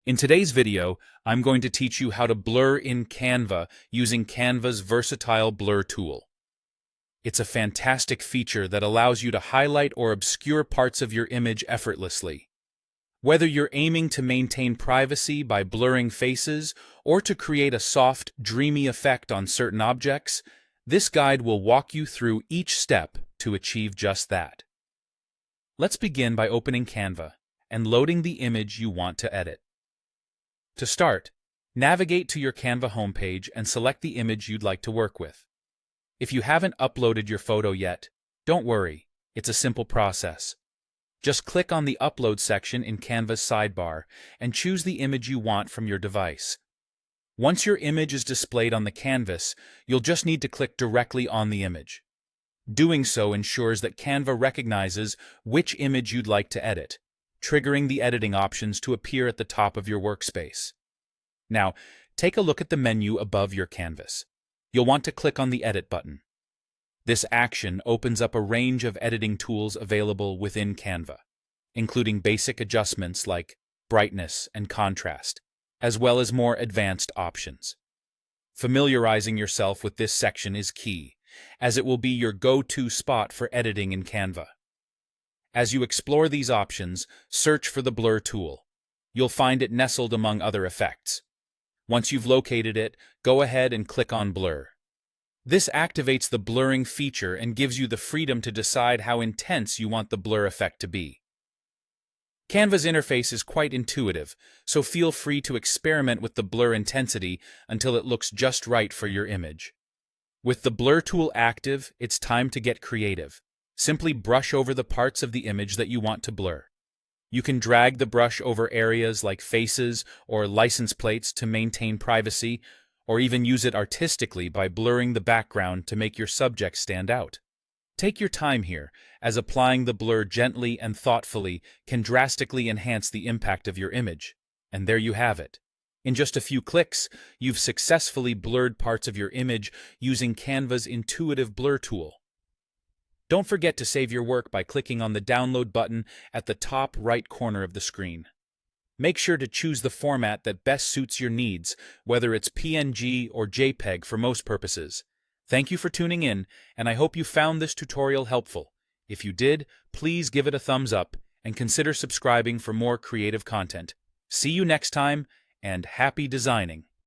In today's video, I'm going to teach you how to blur in Canva using Canva's versatile blur tool. It's a fantastic feature that allows you to highlight or obscure parts of your image effortlessly. Whether you're aiming to maintain privacy by blurring faces or to create a soft, dreamy effect on certain objects, this guide will walk you through each step to achieve just that. Let's begin by opening Canva and loading the image you want to edit. To start, navigate to your Canva homepage and select the image you'd like to work with. If you haven't uploaded your photo yet, don't worry, it's a simple process. Just click on the Upload section in Canva's sidebar and choose the image you want from your device. Once your image is displayed on the canvas, you'll just need to click directly on the image. Doing so ensures that Canva recognizes which image you'd like to edit, triggering the editing options to appear at the top of your workspace. Now, take a look at the menu above your canvas. You'll want to click on the Edit button. This action opens up a range of editing tools available within Canva, including basic adjustments like brightness and contrast, as well as more advanced options. Familiarizing yourself with this section is key, as it will be your go-to spot for editing in Canva. As you explore these options, search for the Blur tool. You'll find it nestled among other effects. Once you've located it, go ahead and click on Blur. This activates the blurring feature and gives you the freedom to decide how intense you want the blur effect to be. Canva's interface is quite intuitive, so feel free to experiment with the blur intensity until it looks just right for your image. With the Blur tool active, it's time to get creative. Simply brush over the parts of the image that you want to blur. You can drag the brush over areas like faces or license plates to maintain privacy, or even use it artistically by blurring the background to make your subject stand out. Take your time here, as applying the blur gently and thoughtfully can drastically enhance the impact of your image. And there you have it. In just a few clicks, you've successfully blurred parts of your image using Canva's intuitive blur tool. Don't forget to save your work by clicking on the Download button at the top right corner of the screen. Make sure to choose the format that best suits your needs, whether it's PNG or JPEG for most purposes. Thank you for tuning in, and I hope you found this tutorial helpful. If you did, please give it a thumbs up and consider subscribing for more creative content. See you next time, and happy designing!